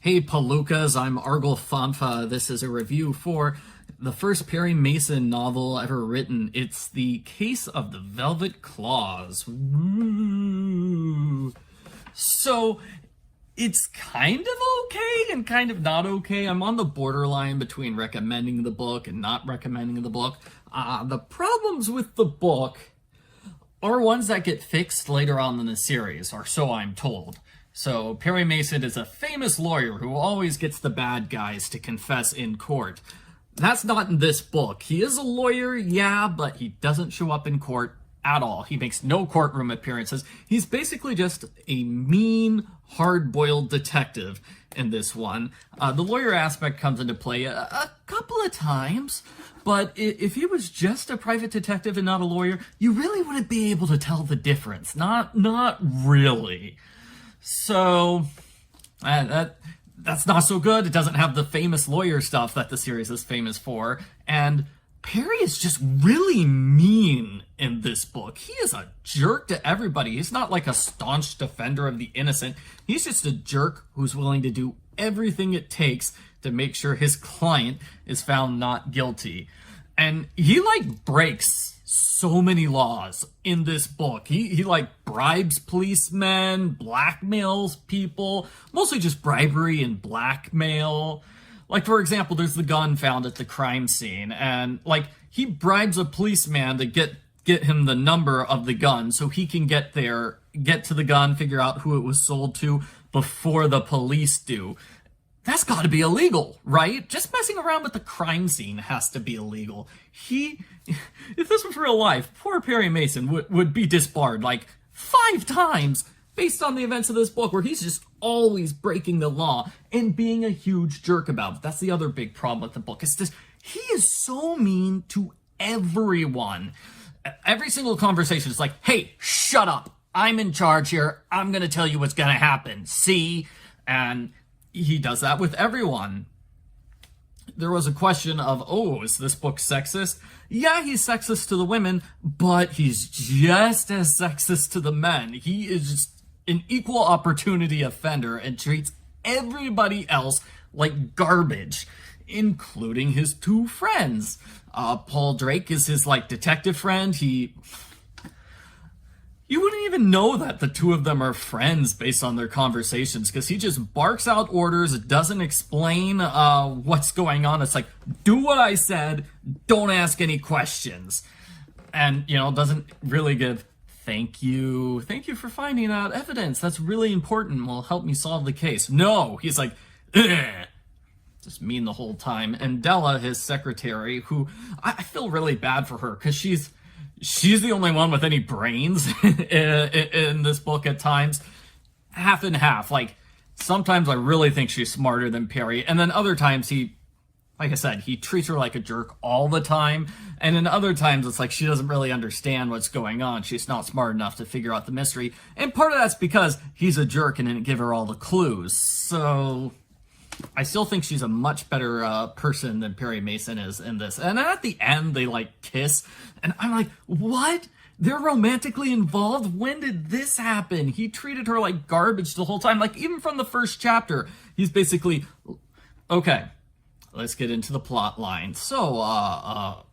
Hey Palookas, I'm Argyle Fanfa. This is a review for the first Perry Mason novel ever written. It's The Case of the Velvet Claws. Woo. So, it's kind of okay and kind of not okay. I'm on the borderline between recommending the book and not recommending the book. The problems with the book are ones that get fixed later on in the series, or so I'm told. So, Perry Mason is a famous lawyer who always gets the bad guys to confess in court. That's not in this book. He is a lawyer, yeah, but he doesn't show up in court at all. He makes no courtroom appearances. He's basically just a mean, hard-boiled detective in this one. The lawyer aspect comes into play a couple of times, but if he was just a private detective and not a lawyer, you really wouldn't be able to tell the difference. Not really. So, that's not so good. It doesn't have the famous lawyer stuff that the series is famous for. And Perry is just really mean in this book. He is a jerk to everybody. He's not like a staunch defender of the innocent. He's just a jerk who's willing to do everything it takes to make sure his client is found not guilty. And he, breaks so many laws in this book. He bribes policemen, blackmails people, mostly just bribery and blackmail. For example, there's the gun found at the crime scene, and, he bribes a policeman to get him the number of the gun so he can get to the gun, figure out who it was sold to before the police do. That's gotta be illegal, right? Just messing around with the crime scene has to be illegal. If this was real life, poor Perry Mason would be disbarred 5 times based on the events of this book, where he's just always breaking the law and being a huge jerk about it. That's the other big problem with the book. It's just, he is so mean to everyone. Every single conversation is hey, shut up. I'm in charge here. I'm gonna tell you what's gonna happen. See? And he does that with everyone. There was a question of, is this book sexist? Yeah, he's sexist to the women, but he's just as sexist to the men. He is just an equal opportunity offender and treats everybody else like garbage, including his 2 friends. Paul Drake is his, detective friend. You wouldn't even know that the 2 of them are friends based on their conversations, because he just barks out orders, doesn't explain what's going on. It's do what I said, don't ask any questions. And, doesn't really give, thank you for finding out evidence. That's really important, will help me solve the case. No, he's ugh. Just mean the whole time. And Della, his secretary, who I feel really bad for her, because she's the only one with any brains in this book at times. Half and half. Sometimes I really think she's smarter than Perry, and then other times he treats her like a jerk all the time, and then other times it's she doesn't really understand what's going on. She's not smart enough to figure out the mystery, and part of that's because he's a jerk and didn't give her all the clues. So I still think she's a much better person than Perry Mason is in this. And then at the end, they, kiss. And I'm what? They're romantically involved? When did this happen? He treated her like garbage the whole time. Even from the first chapter, he's basically, okay, let's get into the plot line. So, a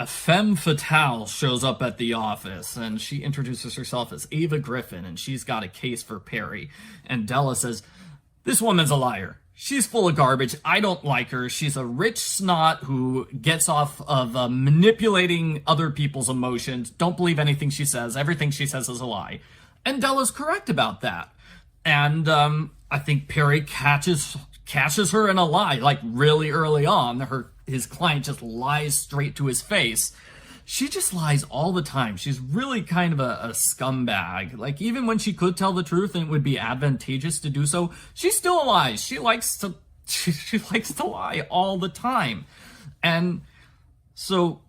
femme fatale shows up at the office, and she introduces herself as Eva Griffin, and she's got a case for Perry. And Della says, this woman's a liar. She's full of garbage. I don't like her. She's a rich snot who gets off of manipulating other people's emotions. Don't believe anything she says. Everything she says is a lie. And Della's correct about that. And I think Perry catches her in a lie, really early on. His client just lies straight to his face. She just lies all the time. She's really kind of a scumbag. Even when she could tell the truth and it would be advantageous to do so, she still lies. She likes to lie all the time. And so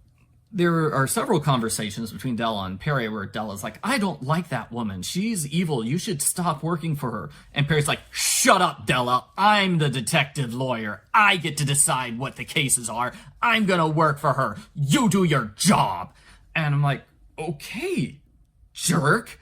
there are several conversations between Della and Perry where Della's I don't like that woman. She's evil. You should stop working for her. And Perry's shut up, Della. I'm the detective lawyer. I get to decide what the cases are. I'm gonna work for her. You do your job. And I'm okay, jerk.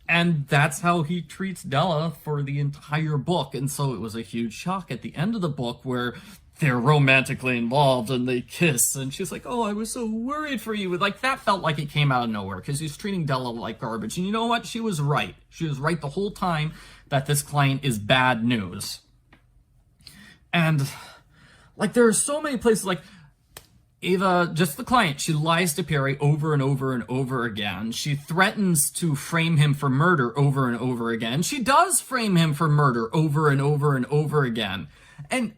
And that's how he treats Della for the entire book. And so it was a huge shock at the end of the book where they're romantically involved and they kiss. And she's like, oh, I was so worried for you. Like, that felt like it came out of nowhere because he's treating Della like garbage. And you know what? She was right. She was right the whole time that this client is bad news. And, like, there are so many places, like, Eva, just the client, she lies to Perry over and over and over again. She threatens to frame him for murder over and over again. She does frame him for murder over and over and over again. And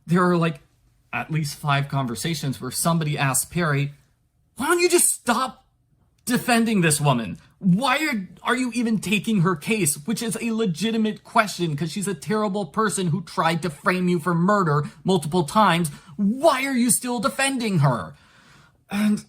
there are like at least 5 conversations where somebody asks Perry, why don't you just stop defending this woman? Why are you even taking her case? Which is a legitimate question because she's a terrible person who tried to frame you for murder multiple times. Why are you still defending her? And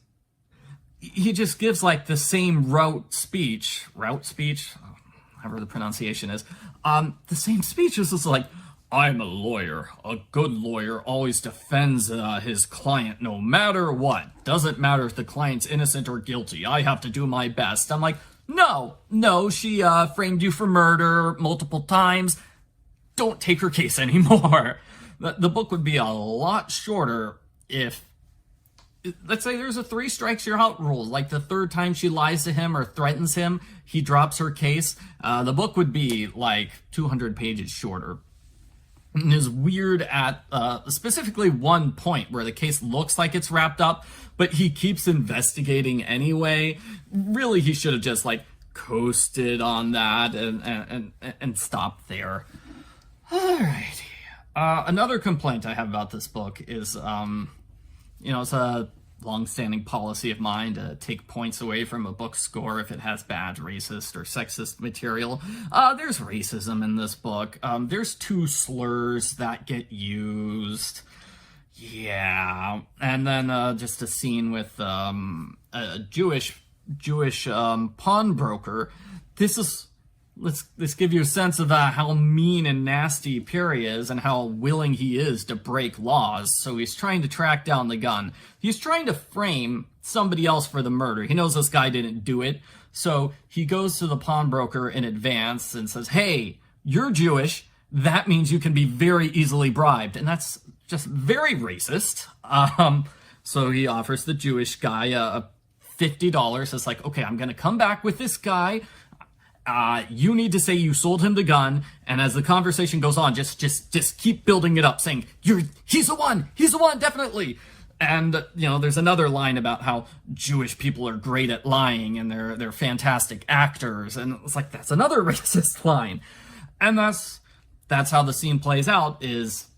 he just gives like the same route speech, however the pronunciation is, the same speech is just like, I'm a lawyer. A good lawyer always defends his client no matter what. Doesn't matter if the client's innocent or guilty. I have to do my best. I'm like, no, she framed you for murder multiple times. Don't take her case anymore. The book would be a lot shorter if, let's say there's a 3 strikes you're out rule. Like the 3rd time she lies to him or threatens him, he drops her case. The book would be like 200 pages shorter. And is weird at specifically one point where the case looks like it's wrapped up, but he keeps investigating anyway. Really, he should have just like coasted on that and stopped there. Alrighty. Another complaint I have about this book is, it's a long-standing policy of mine to take points away from a book score if it has bad racist or sexist material. There's racism in this book. There's 2 slurs that get used. Yeah. And then just a scene with a Jewish pawnbroker. Let's give you a sense of how mean and nasty Perry is and how willing he is to break laws. So he's trying to track down the gun. He's trying to frame somebody else for the murder. He knows this guy didn't do it. So he goes to the pawnbroker in advance and says, hey, you're Jewish. That means you can be very easily bribed. And that's just very racist. So he offers the Jewish guy $50. It's like, okay, I'm going to come back with this guy. You need to say you sold him the gun, and as the conversation goes on, just keep building it up, saying he's the one, definitely. And there's another line about how Jewish people are great at lying and they're fantastic actors, and it's like that's another racist line. And that's how the scene plays out. Is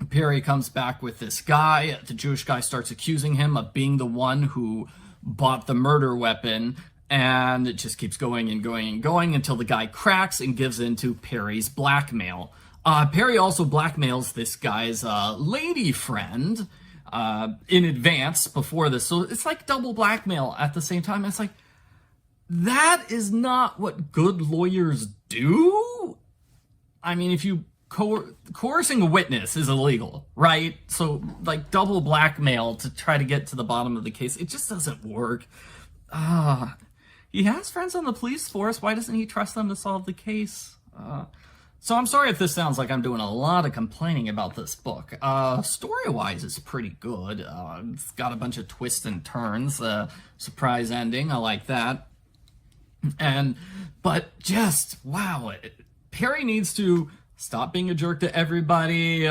Perry comes back with this guy. The Jewish guy starts accusing him of being the one who bought the murder weapon. And it just keeps going and going and going until the guy cracks and gives in to Perry's blackmail. Perry also blackmails this guy's lady friend in advance before this. So it's like double blackmail at the same time. It's like, that is not what good lawyers do. I mean, if you coercing a witness is illegal, right? So like double blackmail to try to get to the bottom of the case, it just doesn't work. He has friends on the police force. Why doesn't he trust them to solve the case? So I'm sorry if this sounds like I'm doing a lot of complaining about this book. Story-wise, it's pretty good. It's got a bunch of twists and turns. Surprise ending. I like that. But just, wow. Perry needs to stop being a jerk to everybody.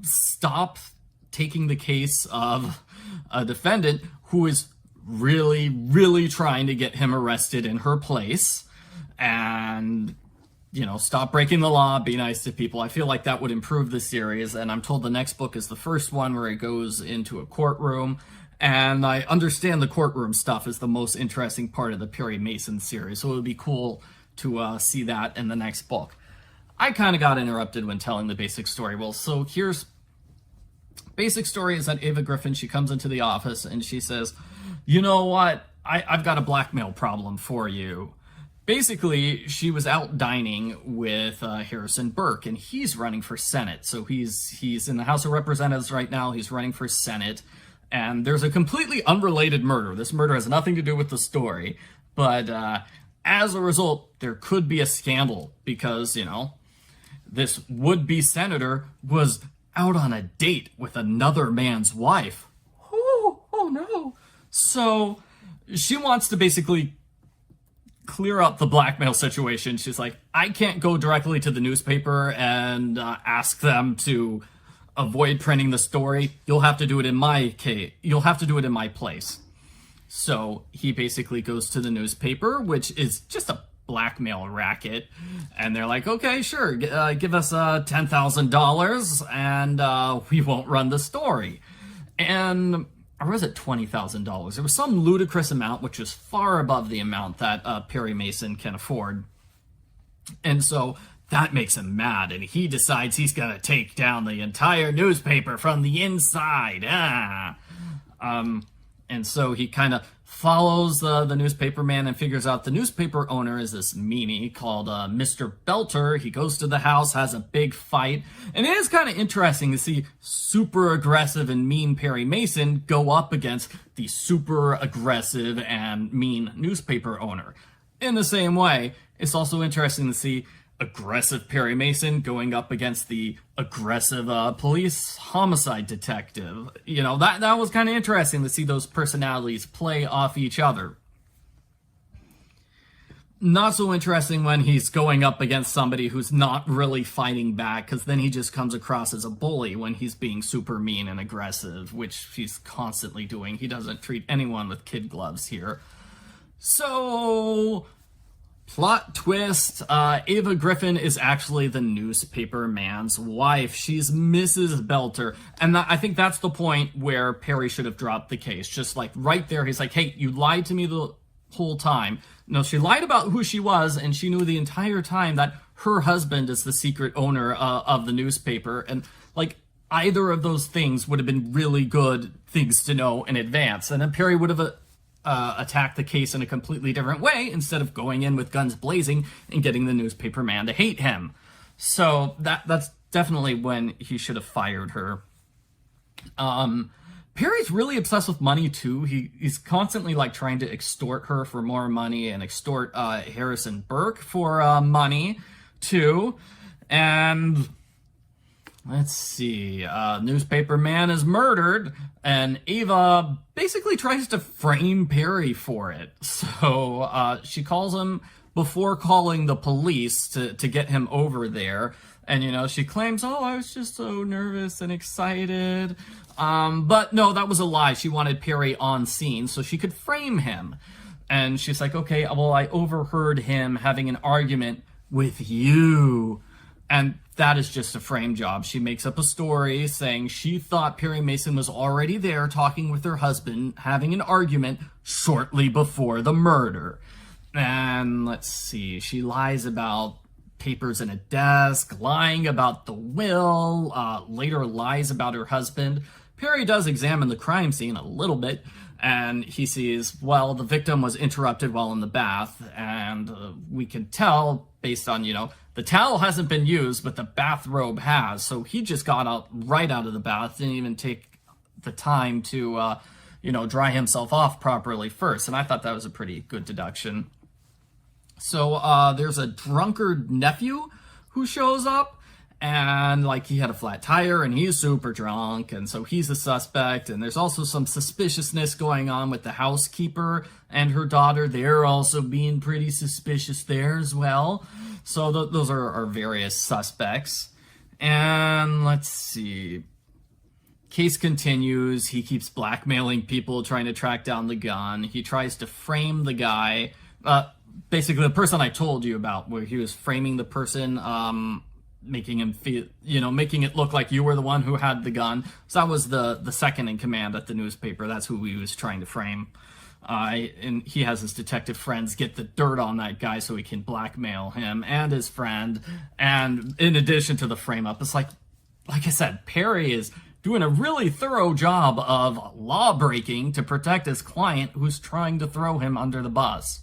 Stop taking the case of a defendant who is really, really trying to get him arrested in her place, and stop breaking the law, be nice to people. I feel like that would improve the series, and I'm told the next book is the first one where it goes into a courtroom, and I understand the courtroom stuff is the most interesting part of the Perry Mason series, so it would be cool to see that in the next book. I kind of got interrupted when telling the basic story. Well, so here's basic story is that Eva Griffin, she comes into the office and she says, you know what? I've got a blackmail problem for you. Basically, she was out dining with Harrison Burke, and he's running for Senate. So he's in the House of Representatives right now. He's running for Senate, and there's a completely unrelated murder. This murder has nothing to do with the story, but as a result, there could be a scandal because, this would-be senator was out on a date with another man's wife. Oh no. So she wants to basically clear up the blackmail situation. She's like, I can't go directly to the newspaper and ask them to avoid printing the story. You'll have to do it in my case. You'll have to do it in my place. So he basically goes to the newspaper, which is just a blackmail racket. And they're like, okay, sure, give us $10,000 and we won't run the story. And, or was it $20,000? It was some ludicrous amount, which was far above the amount that Perry Mason can afford. And so that makes him mad, and he decides he's going to take down the entire newspaper from the inside. And so he kind of follows the newspaper man and figures out the newspaper owner is this meanie called Mr. Belter. He goes to the house, has a big fight, and it is kind of interesting to see super aggressive and mean Perry Mason go up against the super aggressive and mean newspaper owner. In the same way, it's also interesting to see aggressive Perry Mason going up against the aggressive police homicide detective. That was kind of interesting to see those personalities play off each other. Not so interesting when he's going up against somebody who's not really fighting back, because then he just comes across as a bully when he's being super mean and aggressive, which he's constantly doing. He doesn't treat anyone with kid gloves here. So, plot twist, Eva Griffin is actually the newspaper man's wife. She's Mrs. Belter. And I think that's the point where Perry should have dropped the case. Just like right there, he's like, hey, you lied to me the whole time. No, she lied about who she was, and she knew the entire time that her husband is the secret owner of the newspaper. And like, either of those things would have been really good things to know in advance. And then Perry would have attack the case in a completely different way instead of going in with guns blazing and getting the newspaper man to hate him. So that's definitely when he should have fired her. Perry's really obsessed with money too. He's constantly like trying to extort her for more money and extort Harrison Burke for money too. And let's see, newspaper man is murdered, and Eva basically tries to frame Perry for it. So she calls him before calling the police to get him over there. And, she claims, oh, I was just so nervous and excited. But no, that was a lie. She wanted Perry on scene so she could frame him. And she's like, okay, well, I overheard him having an argument with you. And that is just a frame job. She makes up a story saying she thought Perry Mason was already there talking with her husband, having an argument shortly before the murder. And let's see, she lies about papers in a desk, lying about the will, later lies about her husband. Perry does examine the crime scene a little bit, and he sees, well, the victim was interrupted while in the bath, and we can tell based on, the towel hasn't been used, but the bathrobe has, so he just got right out of the bath, didn't even take the time to, dry himself off properly first, and I thought that was a pretty good deduction. So there's a drunkard nephew who shows up, and like he had a flat tire and he's super drunk, and so he's a suspect. And there's also some suspiciousness going on with the housekeeper and her daughter. They're also being pretty suspicious there as well. So those are our various suspects. And let's see. Case continues. He keeps blackmailing people, trying to track down the gun. He tries to frame the guy. Basically, the person I told you about, where he was framing the person, making him feel, making it look like you were the one who had the gun. So that was the second in command at the newspaper. That's who he was trying to frame. And he has his detective friends get the dirt on that guy so he can blackmail him and his friend. And in addition to the frame up, it's like I said, Perry is doing a really thorough job of law breaking to protect his client who's trying to throw him under the bus.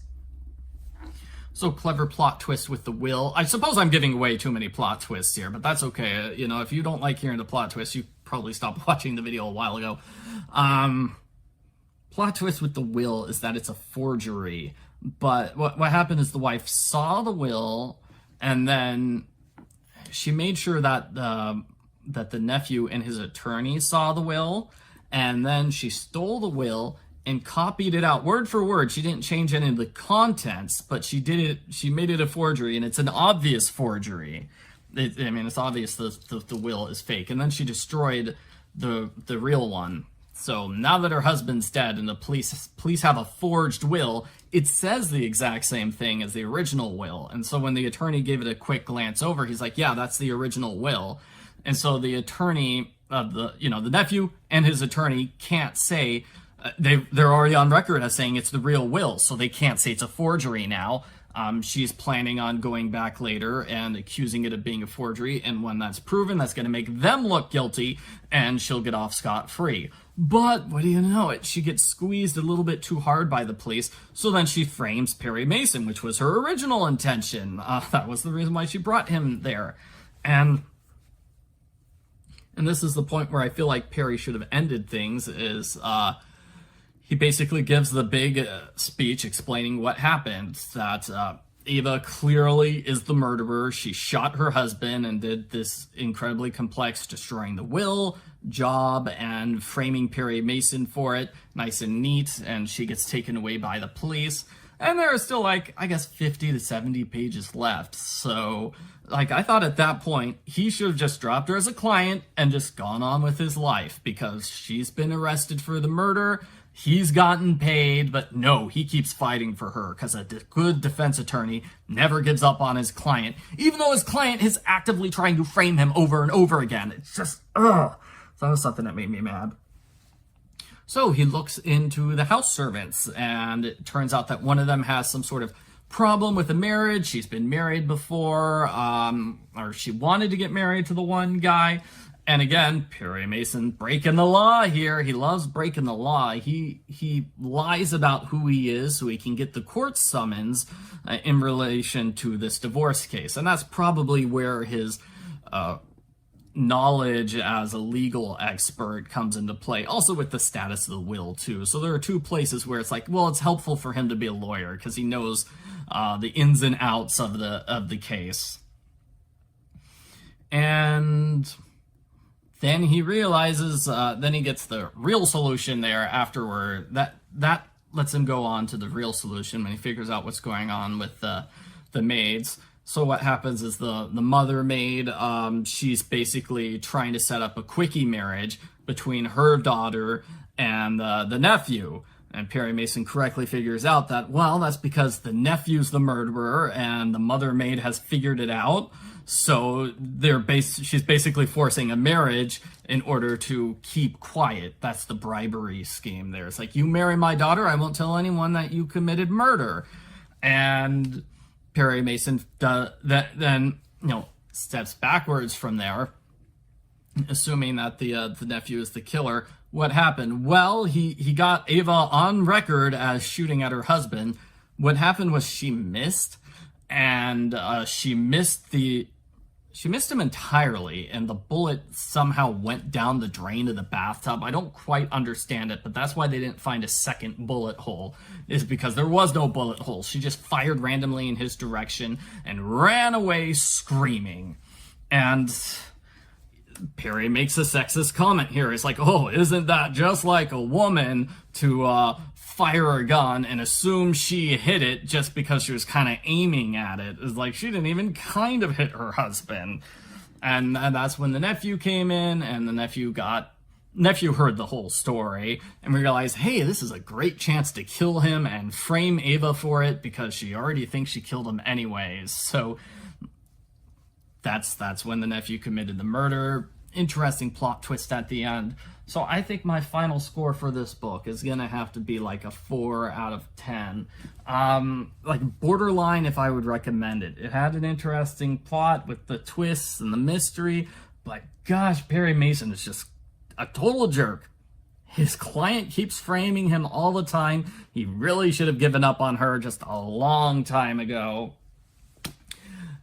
So clever plot twist with the will. I suppose I'm giving away too many plot twists here, but that's okay. If you don't like hearing the plot twist, you probably stopped watching the video a while ago. Plot twist with the will is that it's a forgery. But what happened is the wife saw the will, and then she made sure that the nephew and his attorney saw the will, and then she stole the will and copied it out word for word. She didn't change any of the contents, but she made it a forgery, and it's an obvious forgery. It's obvious the will is fake. And then she destroyed the real one. So now that her husband's dead and the police have a forged will, it says the exact same thing as the original will. And so when the attorney gave it a quick glance over, he's like, yeah, that's the original will. And so the attorney, the nephew and his attorney can't say, they're already on record as saying it's the real will, so they can't say it's a forgery now. She's planning on going back later and accusing it of being a forgery, and when that's proven, that's going to make them look guilty, and she'll get off scot-free. But what do you know? She gets squeezed a little bit too hard by the police, so then she frames Perry Mason, which was her original intention. That was the reason why she brought him there. And this is the point where I feel like Perry should have ended things, is he basically gives the big speech explaining what happened, that Eva clearly is the murderer. She shot her husband and did this incredibly complex destroying the will job and framing Perry Mason for it, nice and neat, and she gets taken away by the police. And there are still, like, I guess 50 to 70 pages left. So, like, I thought at that point, he should have just dropped her as a client and just gone on with his life, because she's been arrested for the murder. He's gotten paid, but no, he keeps fighting for her, because a good defense attorney never gives up on his client, even though his client is actively trying to frame him over and over again. It's just, ugh. That was something that made me mad. So he looks into the house servants, and it turns out that one of them has some sort of problem with the marriage. She's been married before, or she wanted to get married to the one guy. And again, Perry Mason breaking the law here. He loves breaking the law. He lies about who he is so he can get the court summons in relation to this divorce case. And that's probably where his knowledge as a legal expert comes into play. Also with the status of the will, too. So there are two places where it's like, well, it's helpful for him to be a lawyer because he knows the ins and outs of the case. And then he realizes, then he gets the real solution there afterward. That lets him go on to the real solution when he figures out what's going on with the maids. So what happens is the mother maid, she's basically trying to set up a quickie marriage between her daughter and the nephew. And Perry Mason correctly figures out that, well, that's because the nephew's the murderer and the mother maid has figured it out. So she's basically forcing a marriage in order to keep quiet. That's the bribery scheme there. It's like, you marry my daughter, I won't tell anyone that you committed murder. And Perry Mason then steps backwards from there, assuming that the nephew is the killer. What happened? Well, he got Eva on record as shooting at her husband. What happened was she missed, and she missed him entirely, and the bullet somehow went down the drain of the bathtub. I don't quite understand it, but that's why they didn't find a second bullet hole, is because there was no bullet hole. She just fired randomly in his direction and ran away screaming. And Perry makes a sexist comment here. It's like, oh, isn't that just like a woman to fire a gun and assume she hit it just because she was kind of aiming at it? It's like she didn't even kind of hit her husband. And that's when the nephew came in, and the nephew heard the whole story and realized, hey, this is a great chance to kill him and frame Eva for it because she already thinks she killed him anyways. So that's when the nephew committed the murder. Interesting plot twist at the end. So I think my final score for this book is gonna have to be like a 4 out of 10. Like borderline if I would recommend it. It had an interesting plot with the twists and the mystery, but gosh, Perry Mason is just a total jerk. His client keeps framing him all the time. He really should have given up on her just a long time ago.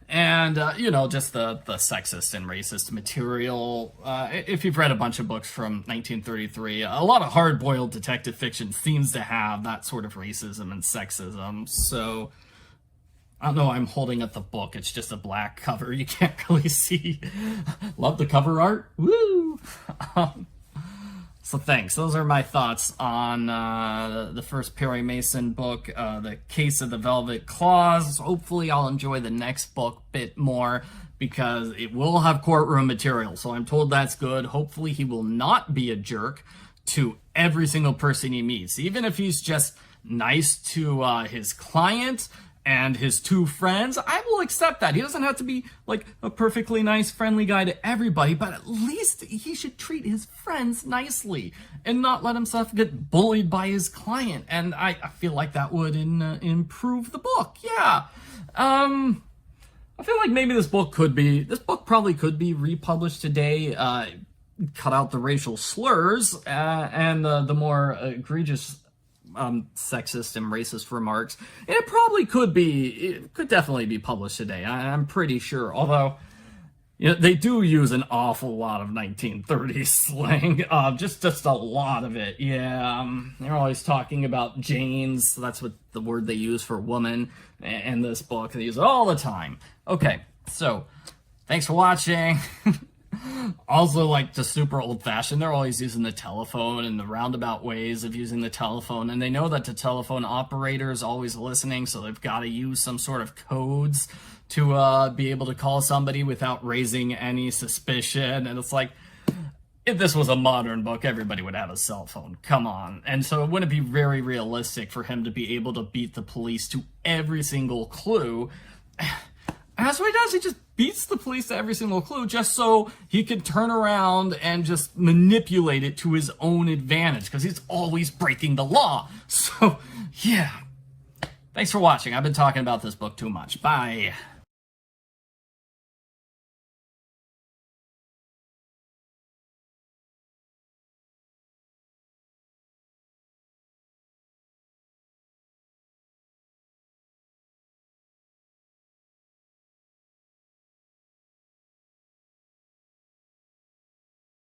And, just the sexist and racist material. If you've read a bunch of books from 1933, a lot of hard-boiled detective fiction seems to have that sort of racism and sexism. So, I don't know, I'm holding up the book. It's just a black cover. You can't really see. Love the cover art. Woo! So thanks. Those are my thoughts on the first Perry Mason book, The Case of the Velvet Claws. Hopefully I'll enjoy the next book a bit more because it will have courtroom material. So I'm told that's good. Hopefully he will not be a jerk to every single person he meets. Even if he's just nice to his client and his two friends, I will accept that. He doesn't have to be like a perfectly nice, friendly guy to everybody, but at least he should treat his friends nicely and not let himself get bullied by his client. And I feel like that would improve the book. Yeah. I feel like maybe this book probably could be republished today. Cut out the racial slurs and the more egregious sexist and racist remarks. And it could definitely be published today. I'm pretty sure. Although, they do use an awful lot of 1930s slang. Just a lot of it. Yeah. They're always talking about Janes. So that's what the word they use for woman in this book. They use it all the time. Okay. So, thanks for watching. Also, like, just super old-fashioned. They're always using the telephone and the roundabout ways of using the telephone, and they know that the telephone operator is always listening, so they've got to use some sort of codes to be able to call somebody without raising any suspicion. And it's like, if this was a modern book, everybody would have a cell phone. Come on. And so it wouldn't be very realistic for him to be able to beat the police to every single clue. And that's what he does. He just beats the police to every single clue just so he can turn around and just manipulate it to his own advantage because he's always breaking the law. So, yeah. Thanks for watching. I've been talking about this book too much. Bye.